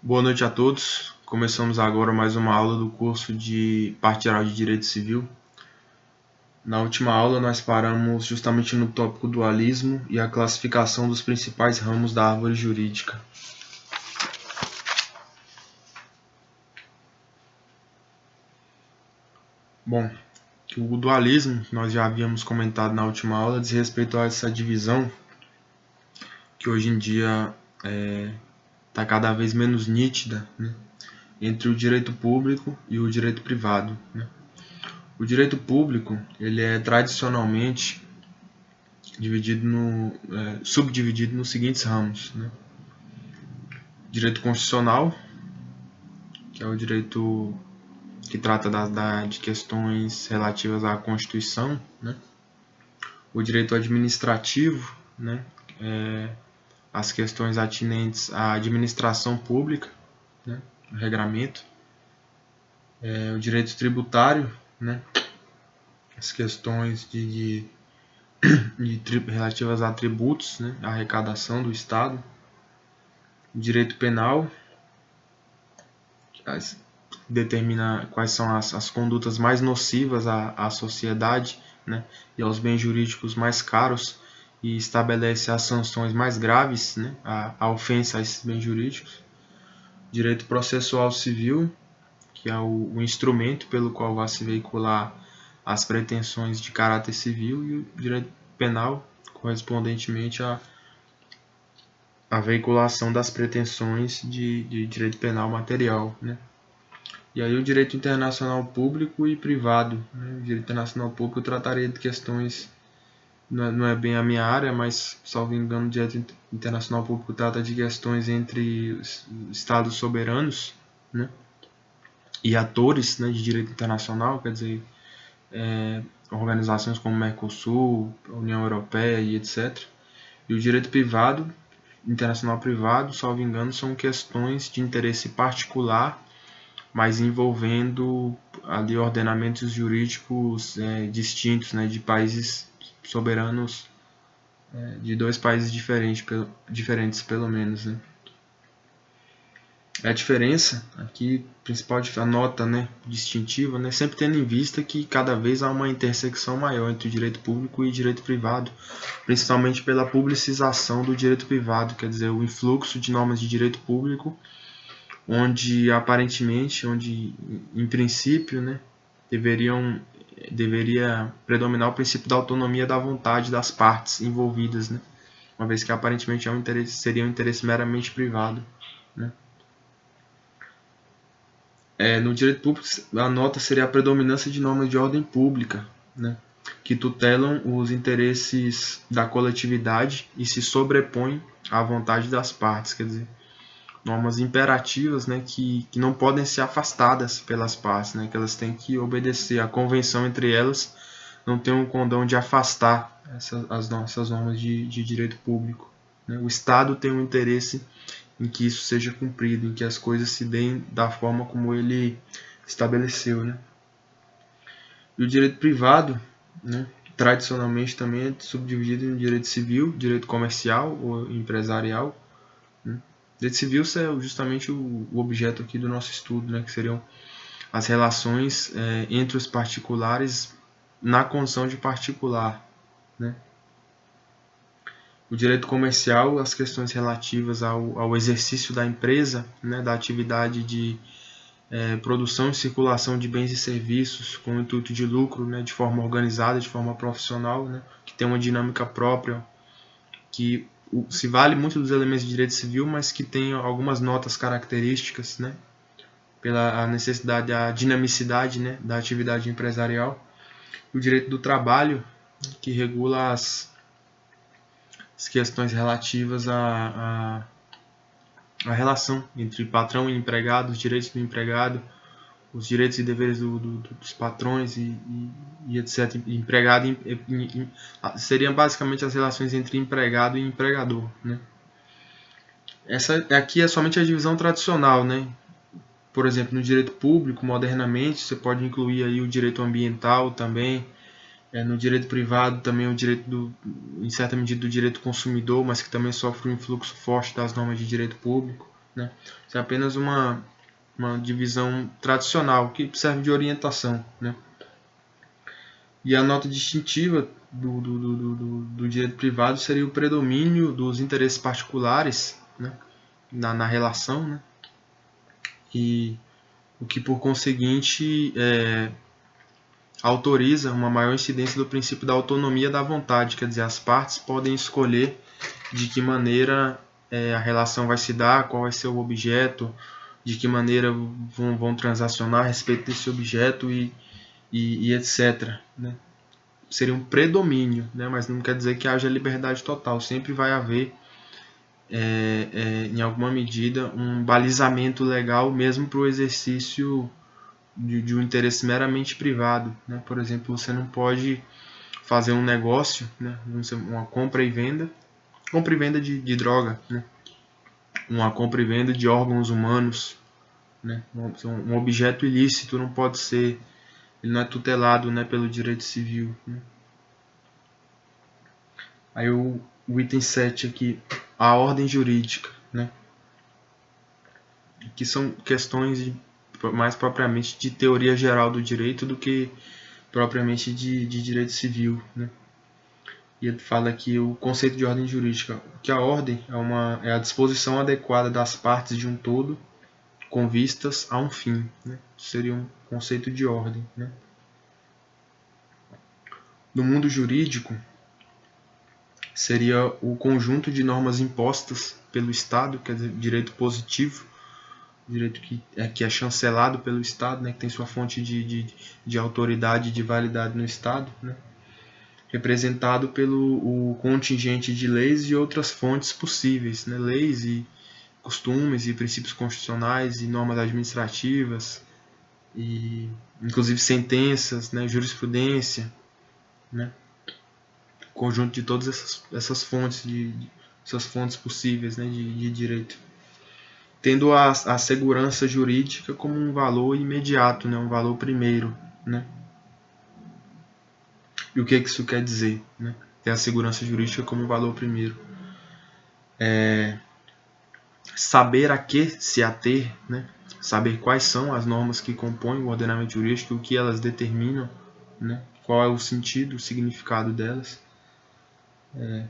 Boa noite a todos. Começamos agora mais uma aula do curso de Parte Geral de Direito Civil. Na última aula nós paramos justamente no tópico dualismo e a classificação dos principais ramos da árvore jurídica. Bom, o dualismo, nós já havíamos comentado na última aula, diz respeito a essa divisão que hoje em dia está cada vez menos nítida, né, entre o direito público e o direito privado, né. O direito público ele é tradicionalmente subdividido nos seguintes ramos, né? Direito constitucional, que é o direito que trata de questões relativas à Constituição, né? O direito administrativo, né? As questões atinentes à administração pública, né? O regramento. O direito tributário, né? As questões relativas a tributos, né? A arrecadação do Estado. O direito penal, que determina quais são as condutas mais nocivas à sociedade, né, e aos bens jurídicos mais caros, e estabelece as sanções mais graves, né, a ofensa a esses bens jurídicos. Direito processual civil, que é o instrumento pelo qual vai se veicular as pretensões de caráter civil, e o direito penal, correspondentemente à veiculação das pretensões de direito penal material, né. E aí o direito internacional público e privado, né? O direito internacional público eu trataria de questões, não é bem a minha área, mas, salvo engano, o direito internacional público trata de questões entre os estados soberanos, né, e atores, né, de direito internacional, quer dizer, organizações como o Mercosul, a União Europeia e etc. E o direito privado, internacional privado, salvo engano, são questões de interesse particular, mas envolvendo ali ordenamentos jurídicos distintos, né, de países soberanos, de dois países diferentes pelo menos, né. A diferença aqui, principal a nota, né, distintiva, né, sempre tendo em vista que cada vez há uma intersecção maior entre o direito público e o direito privado, principalmente pela publicização do direito privado, quer dizer, o influxo de normas de direito público, onde em princípio, né, deveria predominar o princípio da autonomia da vontade das partes envolvidas, né, uma vez que aparentemente seria um interesse meramente privado, né. No direito público, a nota seria a predominância de normas de ordem pública, né, que tutelam os interesses da coletividade e se sobrepõem à vontade das partes, quer dizer, normas imperativas, né, que não podem ser afastadas pelas partes, né, que elas têm que obedecer. A convenção entre elas não tem um condão de afastar essas normas de direito público, né. O Estado tem um interesse em que isso seja cumprido, em que as coisas se deem da forma como ele estabeleceu, né. E o direito privado, né, tradicionalmente também é subdividido em direito civil, direito comercial ou empresarial, né. Direito civil é justamente o objeto aqui do nosso estudo, né, que seriam as relações entre os particulares na condição de particular, né. O direito comercial, as questões relativas ao exercício da empresa, né, da atividade de produção e circulação de bens e serviços com o intuito de lucro, né, de forma organizada, de forma profissional, né, que tem uma dinâmica própria, que se vale muito dos elementos de direito civil, mas que tem algumas notas características, né, pela necessidade, a dinamicidade, né, da atividade empresarial. O direito do trabalho, que regula as questões relativas à relação entre patrão e empregado, os direitos do empregado, os direitos e deveres dos patrões e etc. Empregado seriam basicamente as relações entre empregado e empregador, né? Essa aqui é somente a divisão tradicional, né? Por exemplo, no direito público, modernamente, você pode incluir aí o direito ambiental também. No direito privado também o direito em certa medida, do direito consumidor, mas que também sofre um influxo forte das normas de direito público, né? Isso é apenas uma divisão tradicional que serve de orientação, né? E a nota distintiva do direito privado seria o predomínio dos interesses particulares, né, na relação, né, e o que por conseguinte autoriza uma maior incidência do princípio da autonomia da vontade, quer dizer, as partes podem escolher de que maneira a relação vai se dar, qual vai ser o objeto, de que maneira vão transacionar a respeito desse objeto e etc. Né? Seria um predomínio, né? Mas não quer dizer que haja liberdade total. Sempre vai haver, em alguma medida, um balizamento legal, mesmo para o exercício de um interesse meramente privado. Né? Por exemplo, você não pode fazer um negócio, né? Uma compra e venda de droga, né? Uma compra e venda de órgãos humanos. Né? Um objeto ilícito não pode ser, ele não é tutelado, né, pelo direito civil. Né? Aí o item 7 aqui, a ordem jurídica, né? Que são questões mais propriamente de teoria geral do direito do que propriamente de direito civil, né? E ele fala aqui o conceito de ordem jurídica, que a ordem é a disposição adequada das partes de um todo com vistas a um fim, né? Seria um conceito de ordem, né? No mundo jurídico, seria o conjunto de normas impostas pelo Estado, quer dizer, direito positivo, direito que é chancelado pelo Estado, né, que tem sua fonte de autoridade e de validade no Estado, né, representado pelo o contingente de leis e outras fontes possíveis, né, leis e costumes e princípios constitucionais e normas administrativas, e inclusive sentenças, né, jurisprudência, né, conjunto de todas essas fontes essas fontes possíveis, né, de direito, tendo a segurança jurídica como um valor imediato, né, um valor primeiro, né. E o que isso quer dizer, né? Ter a segurança jurídica como um valor primeiro. Saber a que se ater, né? Saber quais são as normas que compõem o ordenamento jurídico, o que elas determinam, né? Qual é o sentido, o significado delas.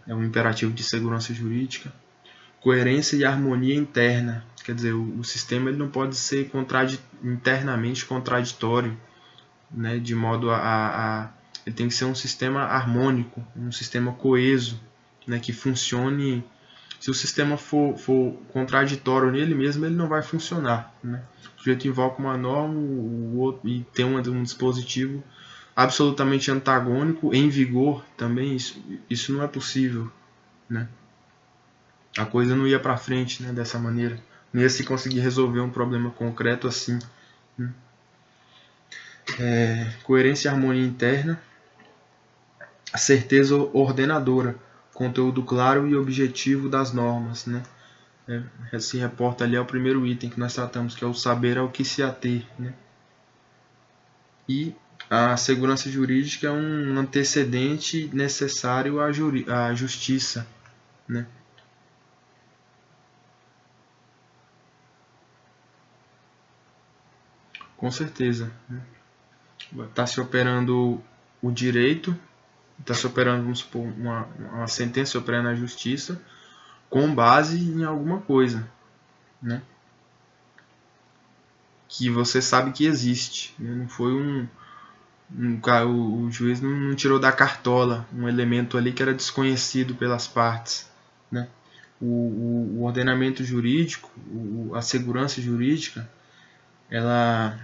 É um imperativo de segurança jurídica. Coerência e harmonia interna, quer dizer, o sistema ele não pode ser internamente contraditório, né? De modo ele tem que ser um sistema harmônico, um sistema coeso, né? Que funcione. Se o sistema for contraditório nele mesmo, ele não vai funcionar, né? O sujeito invoca uma norma, o outro, e tem um dispositivo absolutamente antagônico em vigor também, isso não é possível, né? A coisa não ia para frente, né, dessa maneira. Não ia se conseguir resolver um problema concreto assim, né? Coerência e harmonia interna, a certeza ordenadora, conteúdo claro e objetivo das normas, né? Se reporta ali ao primeiro item que nós tratamos, que é o saber ao que se ater, né? E a segurança jurídica é um antecedente necessário à justiça, né? Com certeza, né? Está se operando o direito, está se operando, vamos supor, uma sentença operando a justiça com base em alguma coisa, né? Que você sabe que existe, né? Não foi o juiz não tirou da cartola um elemento ali que era desconhecido pelas partes, né? O ordenamento jurídico, a segurança jurídica, ela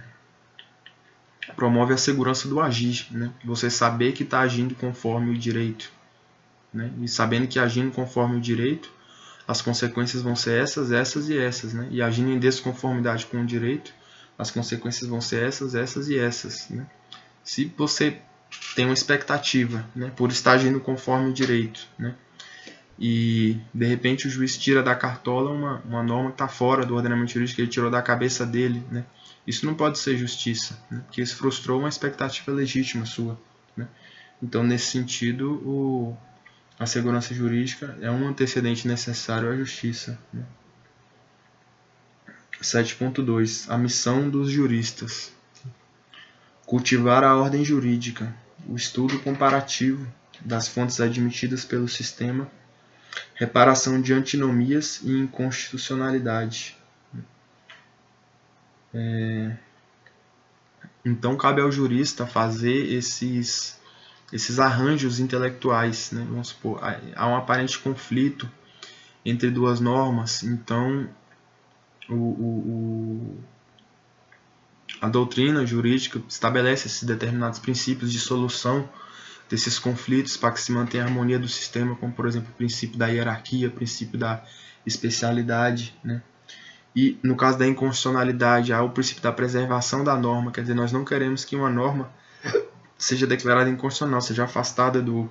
promove a segurança do agir, né? Você saber que está agindo conforme o direito, né? E sabendo que agindo conforme o direito, as consequências vão ser essas, essas e essas, né? E agindo em desconformidade com o direito, as consequências vão ser essas, essas e essas, né? Se você tem uma expectativa, né, por estar agindo conforme o direito, né, e de repente o juiz tira da cartola uma norma que está fora do ordenamento jurídico, que ele tirou da cabeça dele, né, isso não pode ser justiça, né, porque isso frustrou uma expectativa legítima sua, né. Então, nesse sentido, a segurança jurídica é um antecedente necessário à justiça, né. 7.2 A missão dos juristas: cultivar a ordem jurídica, o estudo comparativo das fontes admitidas pelo sistema, reparação de antinomias e inconstitucionalidade. Então cabe ao jurista fazer esses arranjos intelectuais, né? Vamos supor, há um aparente conflito entre duas normas, então a doutrina jurídica estabelece esses determinados princípios de solução desses conflitos para que se mantenha a harmonia do sistema, como por exemplo o princípio da hierarquia, o princípio da especialidade, né? E no caso da inconstitucionalidade, há o princípio da preservação da norma, quer dizer, nós não queremos que uma norma seja declarada inconstitucional, seja afastada do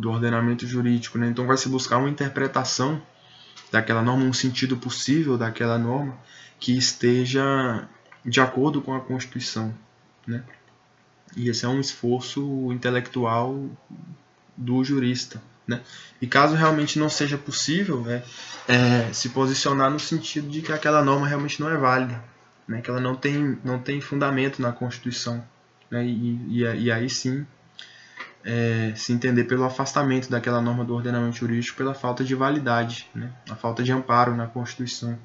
ordenamento jurídico, né? Então vai se buscar uma interpretação daquela norma, um sentido possível daquela norma que esteja de acordo com a Constituição, né? E esse é um esforço intelectual do jurista, né? E caso realmente não seja possível, se posicionar no sentido de que aquela norma realmente não é válida, né? Que ela não tem fundamento na Constituição, né? E aí sim se entender pelo afastamento daquela norma do ordenamento jurídico pela falta de validade, né? A falta de amparo na Constituição.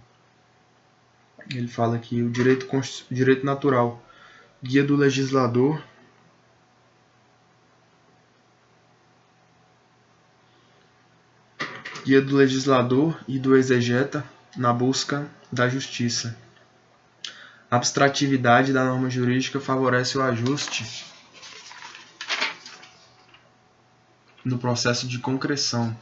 Ele fala aqui o direito natural, guia do legislador e do exegeta na busca da justiça. A abstratividade da norma jurídica favorece o ajuste no processo de concreção.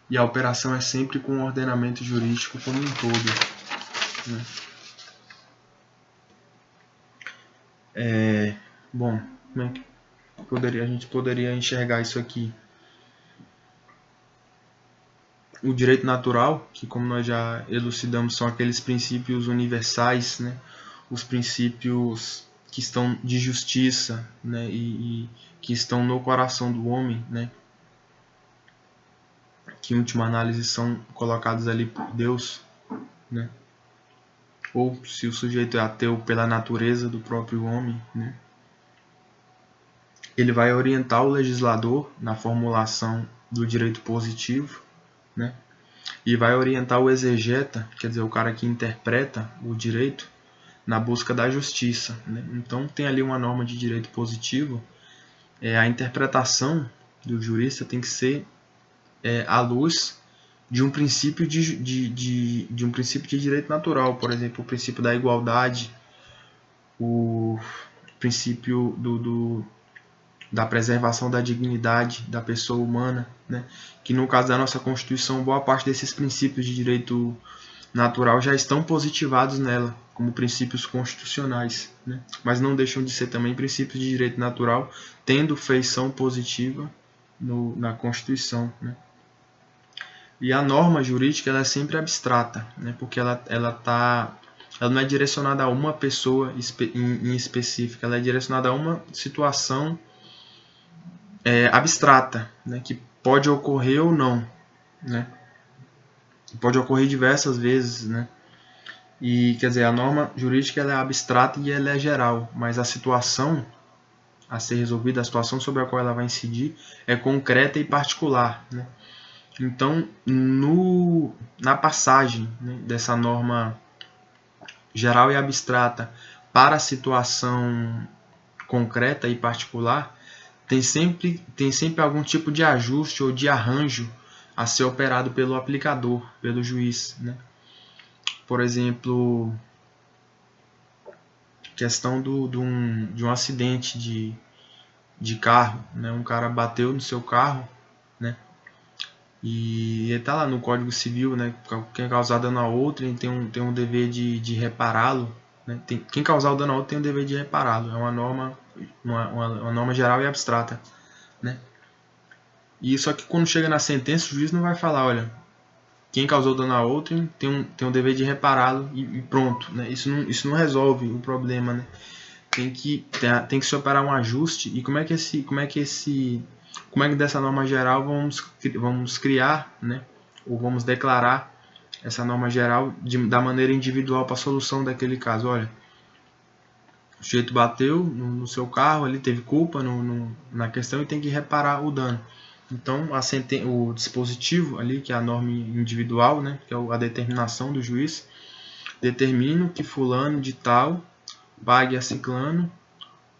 E a operação é sempre com o ordenamento jurídico como um todo, né? Bom, como é que a gente poderia enxergar isso aqui? O direito natural, que como nós já elucidamos, são aqueles princípios universais, né? Os princípios que estão de justiça, né? E que estão no coração do homem, né? Que em última análise são colocados ali por Deus, né? Ou se o sujeito é ateu, pela natureza do próprio homem, né? Ele vai orientar o legislador na formulação do direito positivo, né? E vai orientar o exegeta, quer dizer, o cara que interpreta o direito, na busca da justiça, né? Então tem ali uma norma de direito positivo, a interpretação do jurista tem que ser à luz de um princípio de um princípio de direito natural, por exemplo, o princípio da igualdade, o princípio da preservação da dignidade da pessoa humana, né? Que no caso da nossa Constituição, boa parte desses princípios de direito natural já estão positivados nela, como princípios constitucionais, né? Mas não deixam de ser também princípios de direito natural, tendo feição positiva na Constituição, né? E a norma jurídica ela é sempre abstrata, né? Porque ela não é direcionada a uma pessoa em específica, ela é direcionada a uma situação abstrata, né? Que pode ocorrer ou não, né? Pode ocorrer diversas vezes, né? E quer dizer, a norma jurídica ela é abstrata e ela é geral, mas a situação a ser resolvida, a situação sobre a qual ela vai incidir é concreta e particular, né? Então, na passagem, né, dessa norma geral e abstrata para a situação concreta e particular, tem sempre algum tipo de ajuste ou de arranjo a ser operado pelo aplicador, pelo juiz, né? Por exemplo, questão de um acidente de carro, né? Um cara bateu no seu carro, né? E ele está lá no Código Civil, né? Quem causar dano a outro tem um dever de repará-lo, né? Quem causar o dano a outro tem o dever de repará-lo. É uma norma geral e abstrata, né? E só que quando chega na sentença, o juiz não vai falar, olha, quem causou dano a outro tem um dever de repará-lo e pronto, né? Isso não resolve o problema, né? Tem que se operar um ajuste. E como é que dessa norma geral vamos criar, né? Ou vamos declarar essa norma geral da maneira individual para a solução daquele caso. Olha, o sujeito bateu no seu carro, ele teve culpa na questão e tem que reparar o dano. Então, o dispositivo ali, que é a norma individual, né, que é a determinação do juiz, determina que fulano de tal pague a ciclano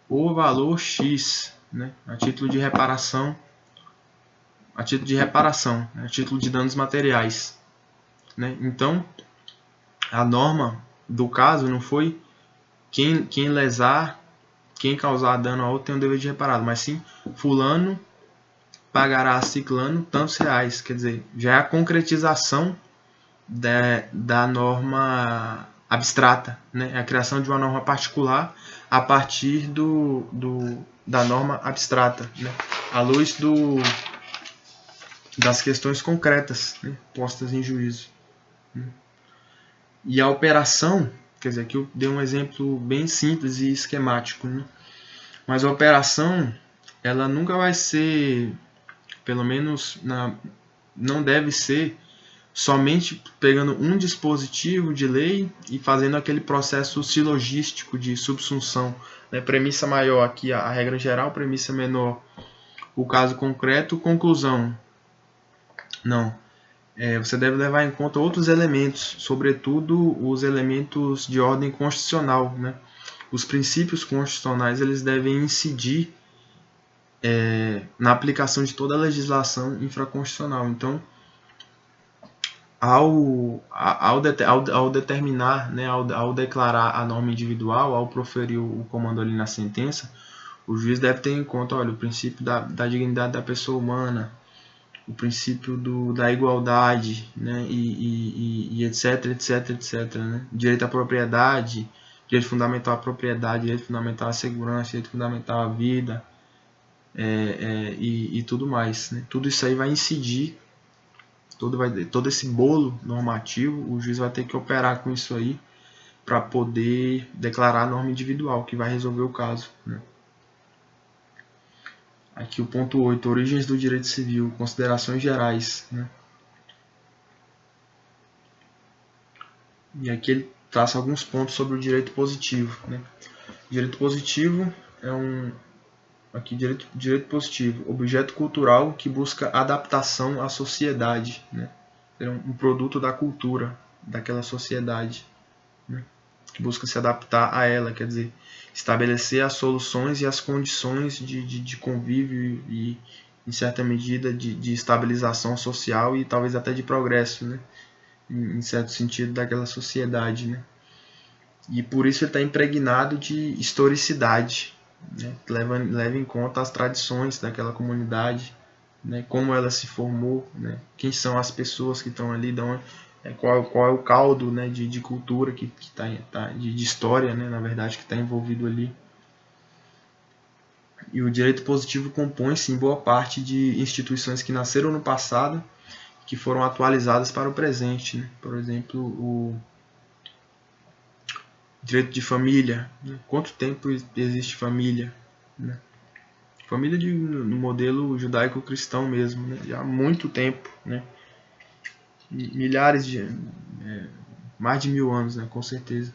o valor X, né, a título de reparação, né, a título de danos materiais. Né? Então, a norma do caso não foi quem lesar, quem causar dano a outro tem o dever de reparar, mas sim fulano pagará a ciclano tantos reais. Quer dizer, já é a concretização da norma abstrata, né? É a criação de uma norma particular a partir da norma abstrata, né? À luz das questões concretas, né? Postas em juízo. E a operação, quer dizer, aqui eu dei um exemplo bem simples e esquemático, né? Mas a operação, ela nunca vai ser, pelo menos não deve ser somente pegando um dispositivo de lei e fazendo aquele processo silogístico de subsunção, né? Premissa maior aqui a regra geral, premissa menor o caso concreto, conclusão. Não. Você deve levar em conta outros elementos, sobretudo os elementos de ordem constitucional, né? Os princípios constitucionais eles devem incidir na aplicação de toda a legislação infraconstitucional. Então, ao determinar, né, ao declarar a norma individual, ao proferir o comando ali na sentença, o juiz deve ter em conta, olha, o princípio da dignidade da pessoa humana, o princípio da igualdade, né, e etc, etc, etc, né? Direito à propriedade, direito fundamental à propriedade, direito fundamental à segurança, direito fundamental à vida, e tudo mais, né? Tudo isso aí vai incidir, todo esse bolo normativo, o juiz vai ter que operar com isso aí para poder declarar a norma individual que vai resolver o caso, né? Aqui o ponto 8, origens do direito civil, considerações gerais, né? E aqui ele traça alguns pontos sobre o direito positivo, né? Direito positivo direito positivo, objeto cultural que busca adaptação à sociedade, né? É um produto da cultura daquela sociedade, né? Que busca se adaptar a ela, quer dizer, estabelecer as soluções e as condições de convívio e, em certa medida, de estabilização social e talvez até de progresso, né? Em certo sentido, daquela sociedade, né? E por isso ele está impregnado de historicidade, né? Leva em conta as tradições daquela comunidade, né? Como ela se formou, né? Quem são as pessoas que estão ali, qual é o caldo, né, de cultura que de história, né, na verdade, que está envolvido ali. E o direito positivo compõe-se em boa parte de instituições que nasceram no passado, que foram atualizadas para o presente, né? Por exemplo, o direito de família, né? Quanto tempo existe família, né? Família no modelo judaico-cristão mesmo, né? Já há muito tempo, né? Milhares mais de 1000 anos, né? Com certeza,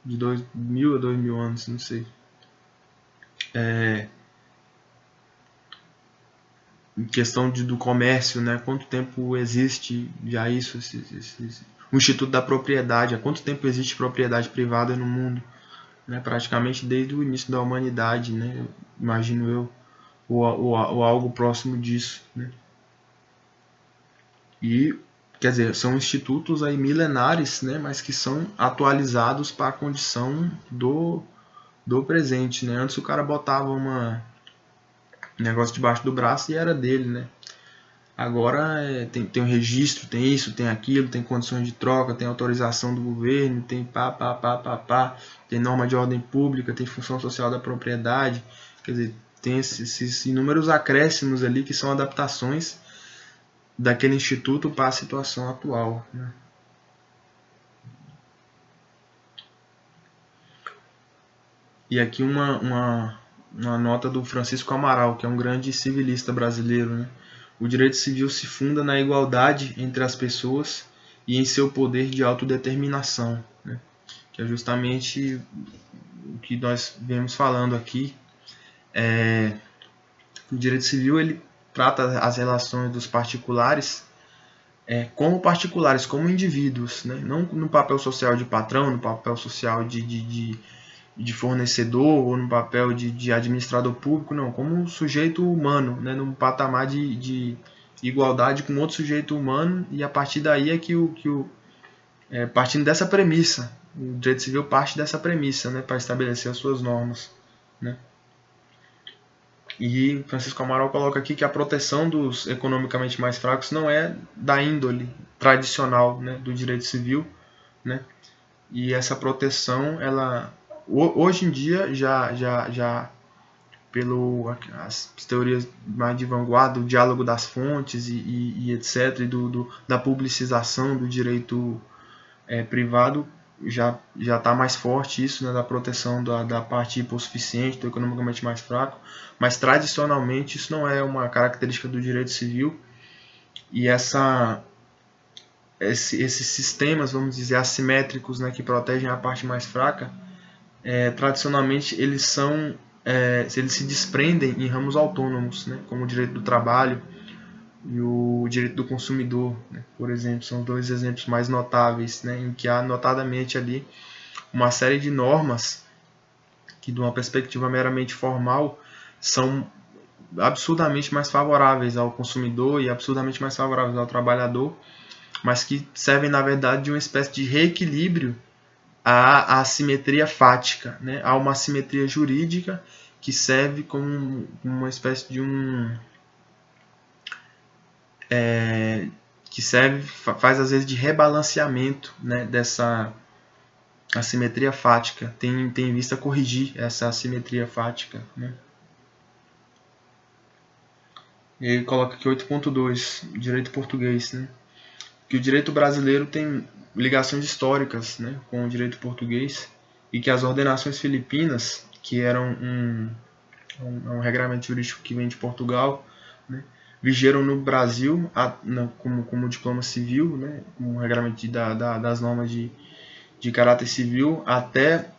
de 2000 a 2000 anos, não sei. Em questão do comércio, né? Quanto tempo existe já isso, o Instituto da Propriedade, há quanto tempo existe propriedade privada no mundo, né? Praticamente desde o início da humanidade, né? Imagino eu, ou algo próximo disso, né? E, quer dizer, são institutos aí milenares, né? Mas que são atualizados para a condição do presente, né? Antes o cara botava um negócio debaixo do braço e era dele, né? Agora tem um registro, tem isso, tem aquilo, tem condições de troca, tem autorização do governo, tem tem norma de ordem pública, tem função social da propriedade, quer dizer, tem esses inúmeros acréscimos ali que são adaptações daquele instituto para a situação atual, né? E aqui uma nota do Francisco Amaral, que é um grande civilista brasileiro, né? O direito civil se funda na igualdade entre as pessoas e em seu poder de autodeterminação, né? Que é justamente o que nós vemos falando aqui. O direito civil ele trata as relações dos particulares como particulares, como indivíduos, né? Não no papel social de patrão, no papel social de fornecedor ou no papel de administrador público, não, como um sujeito humano, né? Num patamar de igualdade com outro sujeito humano, e a partir daí é que partindo dessa premissa, o direito civil parte dessa premissa, né? Para estabelecer as suas normas, né? E Francisco Amaral coloca aqui que a proteção dos economicamente mais fracos não é da índole tradicional, né, do direito civil, né? E essa proteção, ela hoje em dia já pelo as teorias mais de vanguarda, o diálogo das fontes e etc, e da publicização do direito privado, já está mais forte isso, né, da proteção da parte hipossuficiente, do economicamente mais fraco, mas tradicionalmente isso não é uma característica do direito civil, e esses sistemas, vamos dizer, assimétricos, né, que protegem a parte mais fraca, tradicionalmente eles se desprendem em ramos autônomos, né, como o direito do trabalho e o direito do consumidor, né, por exemplo, são dois exemplos mais notáveis, né, em que há notadamente ali uma série de normas que, de uma perspectiva meramente formal, são absurdamente mais favoráveis ao consumidor e absurdamente mais favoráveis ao trabalhador, mas que servem, na verdade, de uma espécie de reequilíbrio à assimetria fática, né? Há uma assimetria jurídica que serve como uma espécie de faz às vezes de rebalanceamento, né, dessa assimetria fática, tem em vista corrigir essa assimetria fática, né? E ele coloca aqui 8.2, direito português, né? Que o direito brasileiro tem ligações históricas, né, com o direito português, e que as ordenações filipinas, que eram um regramento jurídico que vem de Portugal, né, vigeram no Brasil como diploma civil, né, como um regramento das normas de caráter civil, até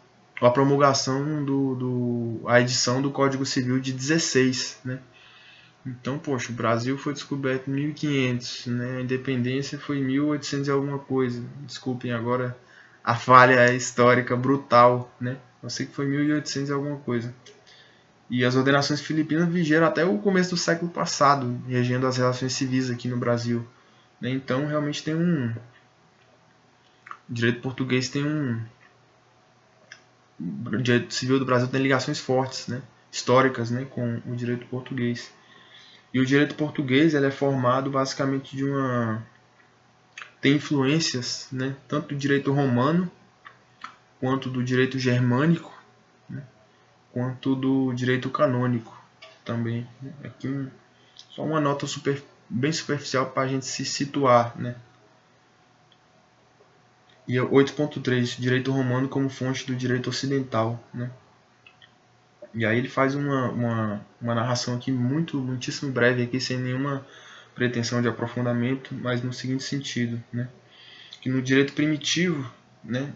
a promulgação a edição do Código Civil de 16, né? Então, poxa, o Brasil foi descoberto em 1500, né? A independência foi em 1800 e alguma coisa. Desculpem agora a falha histórica brutal, né? Eu sei que foi 1800 e alguma coisa. E as ordenações filipinas vigeram até o começo do século passado, regendo as relações civis aqui no Brasil, né? Então, realmente o direito português o direito civil do Brasil tem ligações fortes, né? Históricas, né? Com o direito português. E o direito português ele é formado basicamente tem influências, né, tanto do direito romano, quanto do direito germânico, né, quanto do direito canônico também. Aqui só uma nota bem superficial para a gente se situar, né. E 8.3, direito romano como fonte do direito ocidental, né. E aí ele faz uma narração aqui muitíssimo breve, aqui, sem nenhuma pretensão de aprofundamento, mas no seguinte sentido, né? Que no direito primitivo, né,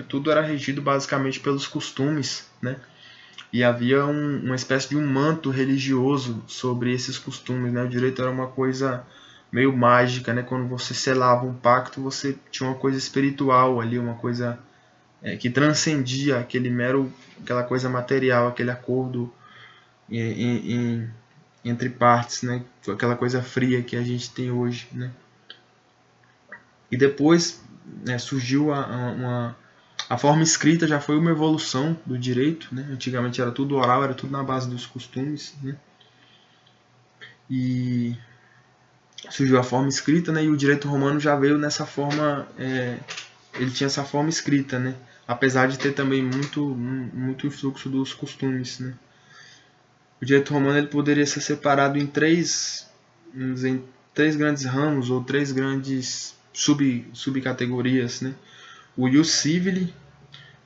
tudo era regido basicamente pelos costumes, né? E havia uma espécie de um manto religioso sobre esses costumes, né? O direito era uma coisa meio mágica, né? Quando você selava um pacto, você tinha uma coisa espiritual ali, uma coisa que transcendia aquela coisa material, aquele acordo entre partes, né? Aquela coisa fria que a gente tem hoje, né? E depois, né, surgiu a forma escrita, já foi uma evolução do direito, né? Antigamente era tudo oral, era tudo na base dos costumes, né? E surgiu a forma escrita, né? E o direito romano já veio nessa forma, ele tinha essa forma escrita, né? Apesar de ter também muito influxo dos costumes, né? O direito romano ele poderia ser separado em três grandes ramos ou três grandes subcategorias, né? O ius civile,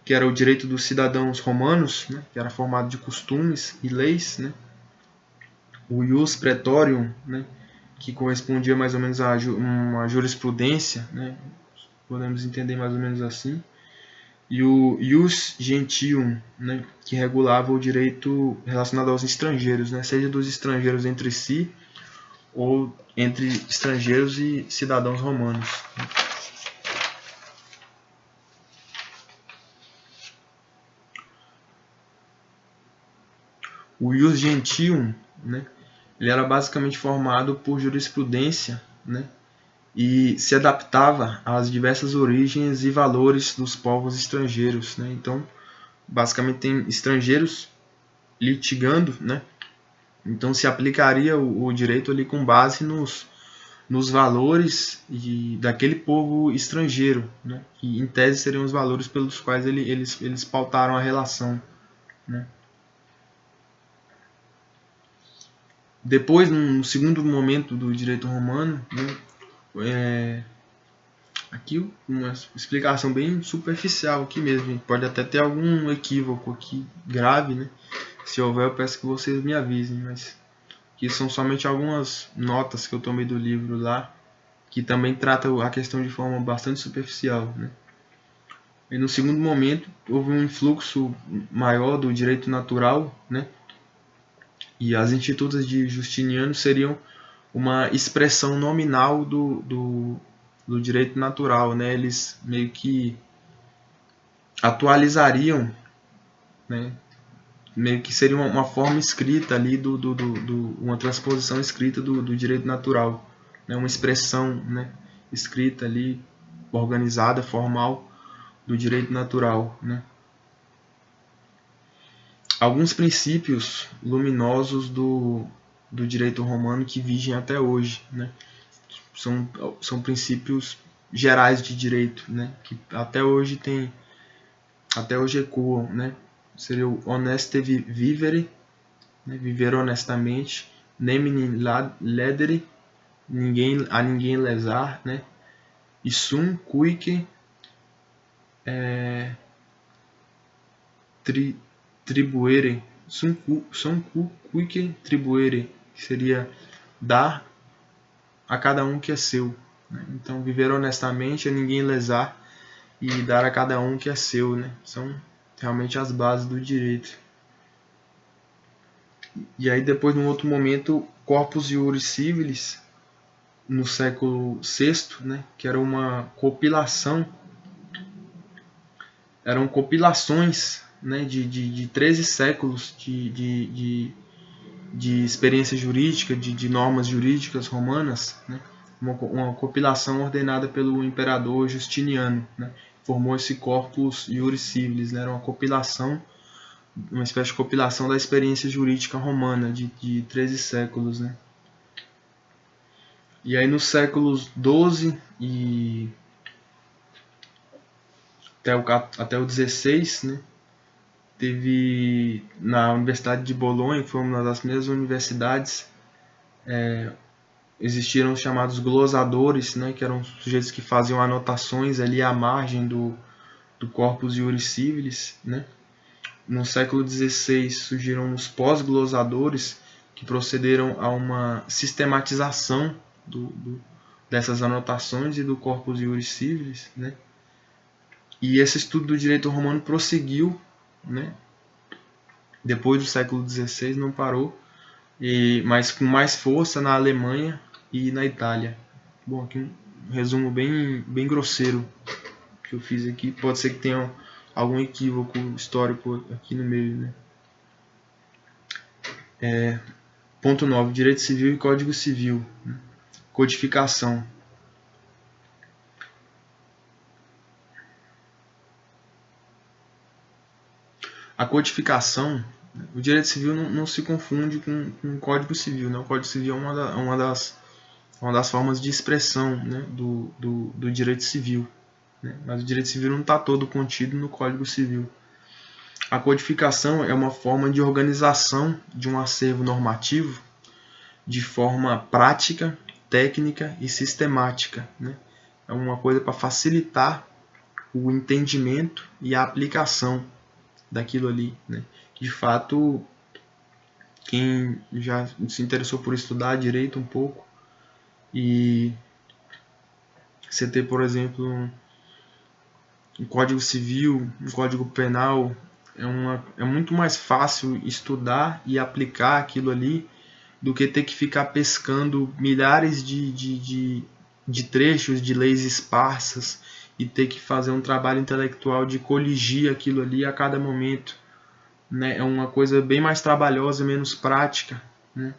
que era o direito dos cidadãos romanos, né? Que era formado de costumes e leis, né? O ius praetorium, né? Que correspondia mais ou menos a uma jurisprudência, né? podemos entender mais ou menos assim. E o ius gentium, né, que regulava o direito relacionado aos estrangeiros, né, seja dos estrangeiros entre si ou entre estrangeiros e cidadãos romanos. O ius gentium, né, ele era basicamente formado por jurisprudência, né, e se adaptava às diversas origens e valores dos povos estrangeiros, né? Então, basicamente tem estrangeiros litigando, né? Então se aplicaria o direito ali com base nos valores daquele povo estrangeiro, né? Que em tese seriam os valores pelos quais eles pautaram a relação, né? Depois, no segundo momento do direito romano, né, aqui uma explicação bem superficial aqui mesmo, pode até ter algum equívoco aqui grave, né? Se houver, eu peço que vocês me avisem, mas aqui são somente algumas notas que eu tomei do livro lá, que também trata a questão de forma bastante superficial, né? E no segundo momento, houve um influxo maior do direito natural, né? E as institutas de Justiniano seriam uma expressão nominal do direito natural, né? Eles meio que atualizariam, né? Meio que seria uma forma escrita ali uma transposição escrita do direito natural, né? Uma expressão, né, escrita ali, organizada, formal do direito natural, né? Alguns princípios luminosos do direito romano que vigem até hoje, né? São princípios gerais de direito, né? Que até hoje ecoam, né? Seria o honeste vivere, né? Viver honestamente, nemini ledere, a ninguém lesar, né? E sum cuique tribuere, sum cuique tribuere, que seria dar a cada um que é seu, né? Então, viver honestamente, a ninguém lesar e dar a cada um que é seu, né? São realmente as bases do direito. E aí depois, num outro momento, Corpus Iuris Civilis, no século VI, né, que era uma compilação, eram compilações, né, de 13 séculos de experiência jurídica, de normas jurídicas romanas, né, uma compilação ordenada pelo imperador Justiniano, né, formou esse Corpus Iuris Civilis, né, era uma compilação, uma espécie de compilação da experiência jurídica romana de 13 séculos, né. E aí nos séculos XII e até o 16, né, teve na Universidade de Bolonha, que foi uma das primeiras universidades, existiram os chamados glosadores, né, que eram sujeitos que faziam anotações ali à margem do Corpus Iuris Civilis, né. No século XVI surgiram os pós-glosadores, que procederam a uma sistematização dessas anotações e do Corpus Iuris Civilis, né. E esse estudo do direito romano prosseguiu, né, depois do século XVI, não parou, mas com mais força na Alemanha e na Itália. Bom, aqui um resumo bem grosseiro que eu fiz aqui. Pode ser que tenha algum equívoco histórico aqui no meio, né? Ponto 9. Direito Civil e Código Civil. Codificação. A codificação, o direito civil não se confunde com o Código Civil, né? O Código Civil é uma das formas de expressão, né, do direito civil, né? Mas o direito civil não está todo contido no Código Civil. A codificação é uma forma de organização de um acervo normativo de forma prática, técnica e sistemática, né? É uma coisa para facilitar o entendimento e a aplicação daquilo ali, né? De fato, quem já se interessou por estudar direito um pouco e você ter, por exemplo, um Código Civil, um Código Penal, é muito mais fácil estudar e aplicar aquilo ali do que ter que ficar pescando milhares de trechos de leis esparsas e ter que fazer um trabalho intelectual de coligir aquilo ali a cada momento, né? É uma coisa bem mais trabalhosa, menos prática, né?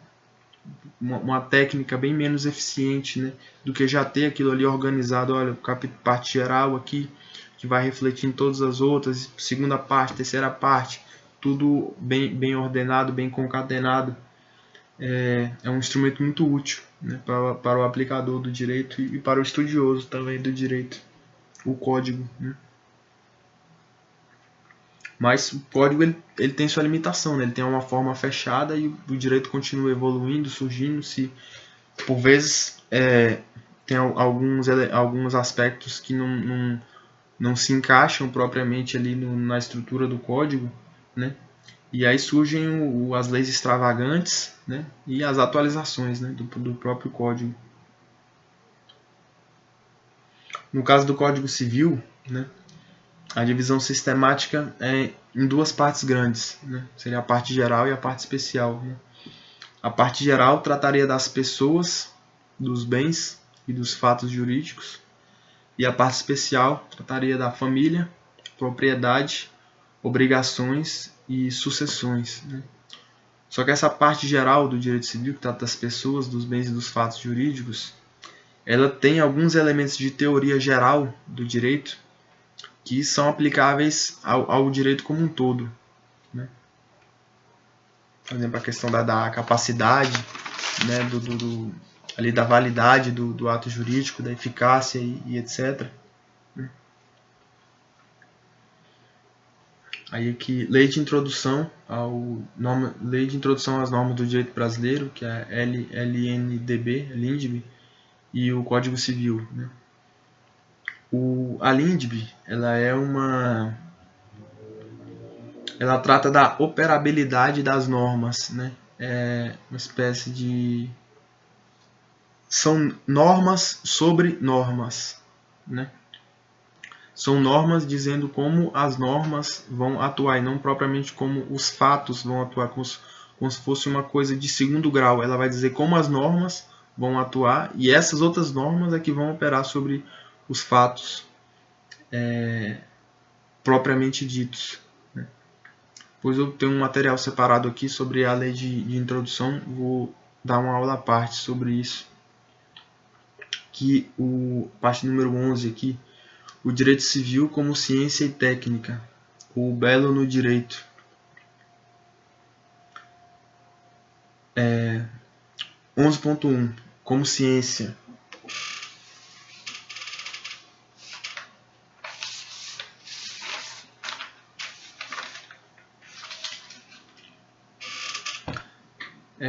Uma técnica bem menos eficiente, né? Do que já ter aquilo ali organizado. Olha, parte geral aqui, que vai refletir em todas as outras, segunda parte, terceira parte, tudo bem ordenado, bem concatenado. É um instrumento muito útil, né, para o aplicador do direito e para o estudioso também do direito, o código, né? Mas o código ele tem sua limitação, né? Ele tem uma forma fechada e o direito continua evoluindo, surgindo, se por vezes tem alguns aspectos que não se encaixam propriamente ali na estrutura do código, né? E aí surgem as leis extravagantes, né? E as atualizações, né? do próprio código. No caso do Código Civil, né? A divisão sistemática é em duas partes grandes, né? Seria a parte geral e a parte especial, né? A parte geral trataria das pessoas, dos bens e dos fatos jurídicos, e a parte especial trataria da família, propriedade, obrigações e sucessões, né? Só que essa parte geral do direito civil, que trata das pessoas, dos bens e dos fatos jurídicos, ela tem alguns elementos de teoria geral do direito que são aplicáveis ao direito como um todo, né? Por exemplo, a questão da capacidade, né, ali da validade do ato jurídico, da eficácia e etc. Aí aqui, lei de introdução às normas do direito brasileiro, que é a LNDB, e o Código Civil, né? A LINDB, ela trata da operabilidade das normas, né? É uma espécie de... São normas sobre normas, né? São normas dizendo como as normas vão atuar e não propriamente como os fatos vão atuar, como se fosse uma coisa de segundo grau. Ela vai dizer como as normas vão atuar e essas outras normas é que vão operar sobre os fatos propriamente ditos, né? Pois eu tenho um material separado aqui sobre a lei de introdução, vou dar uma aula à parte sobre isso. Que parte número 11 aqui, o direito civil como ciência e técnica, o belo no direito. 11.1 como ciência.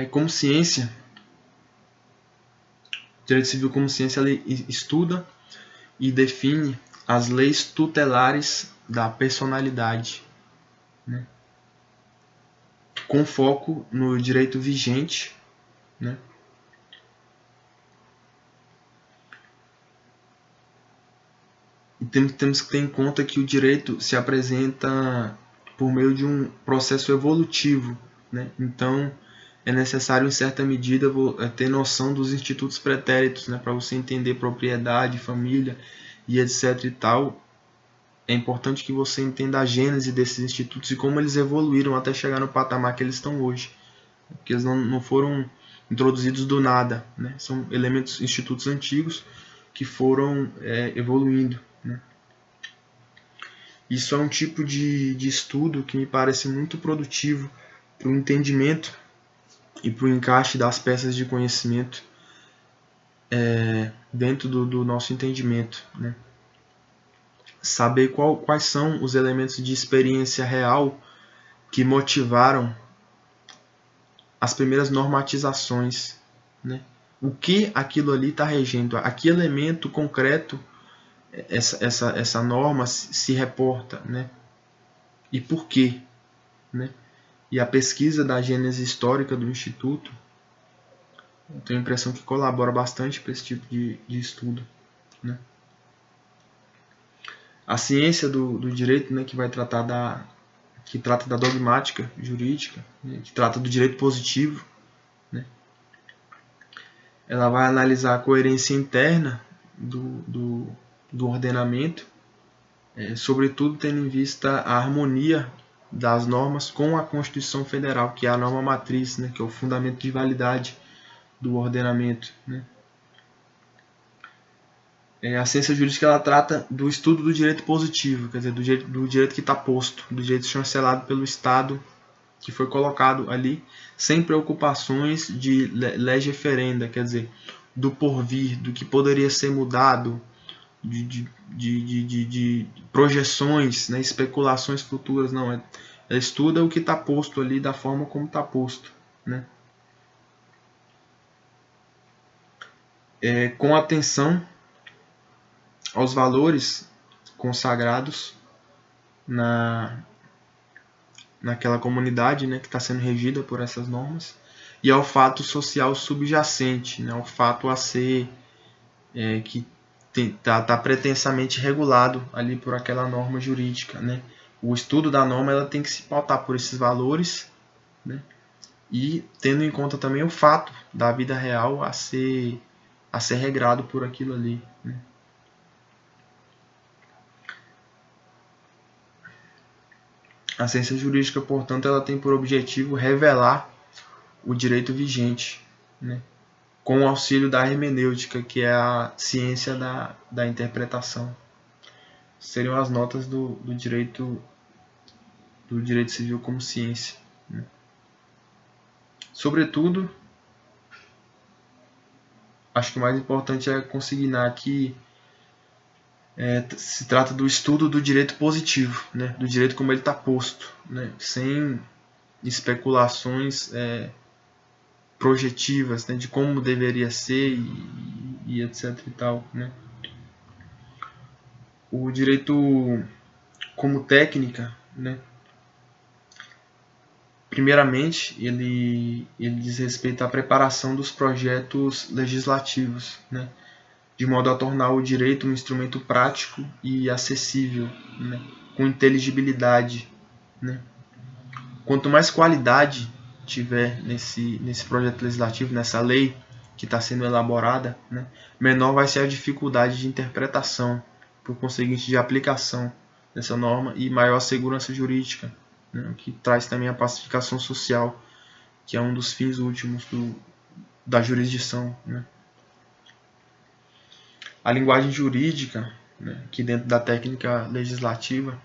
Como ciência, o direito civil como ciência, ele estuda e define as leis tutelares da personalidade, né? Com foco no direito vigente, né? E temos que ter em conta que o direito se apresenta por meio de um processo evolutivo, né? Então é necessário, em certa medida, ter noção dos institutos pretéritos, né? Para você entender propriedade, família e etc. e tal. É importante que você entenda a gênese desses institutos e como eles evoluíram até chegar no patamar que eles estão hoje. Porque eles não foram introduzidos do nada, né? São institutos antigos que foram evoluindo, né? Isso é um tipo de estudo que me parece muito produtivo para o entendimento e para o encaixe das peças de conhecimento dentro do nosso entendimento, né? Saber quais são os elementos de experiência real que motivaram as primeiras normatizações, né? O que aquilo ali está regendo, a que elemento concreto essa norma se reporta, né? E por quê, né? E a pesquisa da gênese histórica do Instituto, eu tenho a impressão que colabora bastante para esse tipo de estudo, né? A ciência do direito, né, que vai tratar que trata da dogmática jurídica, né, que trata do direito positivo, né, ela vai analisar a coerência interna do ordenamento, sobretudo tendo em vista a harmonia das normas com a Constituição Federal, que é a norma matriz, né, que é o fundamento de validade do ordenamento, né. A ciência jurídica ela trata do estudo do direito positivo, quer dizer, do direito que está posto, do direito chancelado pelo Estado, que foi colocado ali, sem preocupações de lege ferenda, quer dizer, do porvir, do que poderia ser mudado, de projeções, né, especulações futuras, não. Ela estuda o que está posto ali, da forma como está posto, né. Com atenção aos valores consagrados naquela comunidade, né, que está sendo regida por essas normas, e ao fato social subjacente, né, ao fato a ser que está pretensamente regulado ali por aquela norma jurídica, né. O estudo da norma ela tem que se pautar por esses valores, né, e tendo em conta também o fato da vida real a ser regrado por aquilo ali, né. A ciência jurídica, portanto, ela tem por objetivo revelar o direito vigente, né, com o auxílio da hermenêutica, que é a ciência da interpretação. Seriam as notas do direito civil como ciência, né. Sobretudo, acho que o mais importante é consignar que se trata do estudo do direito positivo, né, do direito como ele está posto, né, sem especulações projetivas, né, de como deveria ser e etc e tal, né. O direito como técnica, né, primeiramente ele diz respeito à preparação dos projetos legislativos, né, de modo a tornar o direito um instrumento prático e acessível, né, com inteligibilidade, né. Quanto mais qualidade tiver nesse projeto legislativo, nessa lei que está sendo elaborada, né, menor vai ser a dificuldade de interpretação, por conseguinte de aplicação dessa norma, e maior a segurança jurídica, né, que traz também a pacificação social, que é um dos fins últimos da jurisdição, né. A linguagem jurídica, né, que dentro da técnica legislativa,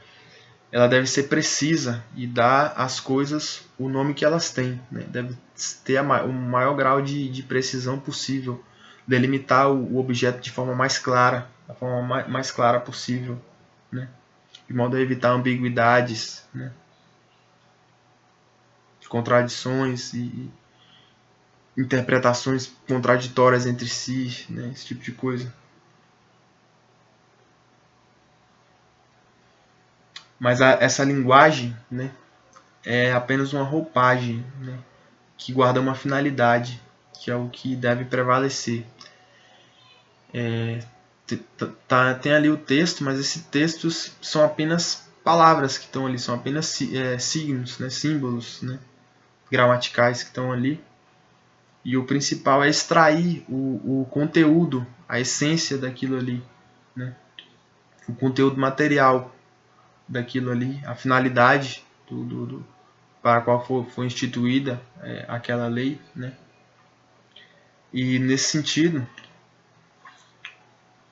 ela deve ser precisa e dar às coisas o nome que elas têm, né? Deve ter o maior grau de precisão possível, delimitar o objeto de forma mais clara, da forma mais clara possível, né? De modo a evitar ambiguidades, né, contradições e interpretações contraditórias entre si, né, esse tipo de coisa. Mas essa linguagem, né, é apenas uma roupagem, né, que guarda uma finalidade, que é o que deve prevalecer. Tem ali o texto, mas esses textos são apenas palavras que estão ali, são apenas signos, né, símbolos, né, gramaticais que estão ali. E o principal é extrair o conteúdo, a essência daquilo ali, né, o conteúdo material daquilo ali, a finalidade para a qual foi instituída aquela lei, né. E nesse sentido,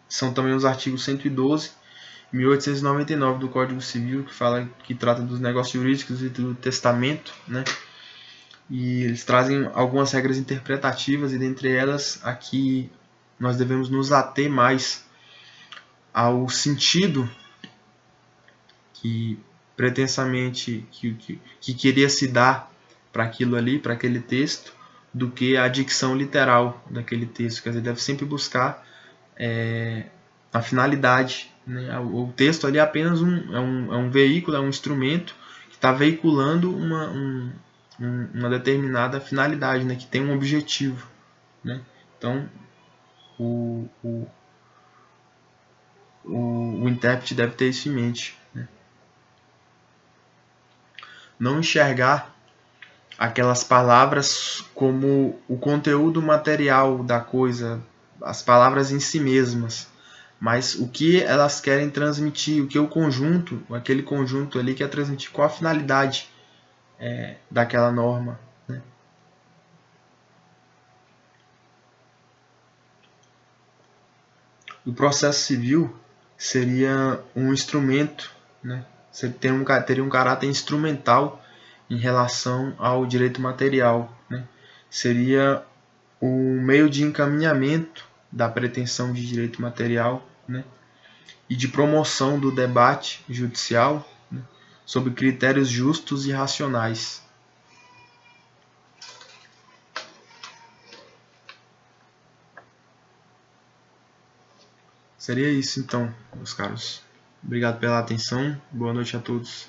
são também os artigos 112 e 1899 do Código Civil, que trata dos negócios jurídicos e do testamento, né. E eles trazem algumas regras interpretativas, e dentre elas aqui nós devemos nos ater mais ao sentido que pretensamente que queria se dar para aquilo ali, para aquele texto, do que a dicção literal daquele texto. Quer dizer, deve sempre buscar a finalidade, né? O texto ali é apenas um veículo, é um instrumento que está veiculando uma determinada finalidade, né? Que tem um objetivo, né? Então, o o intérprete deve ter isso em mente, né? Não enxergar aquelas palavras como o conteúdo material da coisa, as palavras em si mesmas, mas o que elas querem transmitir, o que o conjunto, aquele conjunto ali quer transmitir, qual a finalidade daquela norma, né? O processo civil seria um instrumento, né? Teria um caráter instrumental em relação ao direito material, né? Seria o meio de encaminhamento da pretensão de direito material, né? E de promoção do debate judicial, né? Sob critérios justos e racionais. Seria isso então, meus caros. Obrigado pela atenção. Boa noite a todos.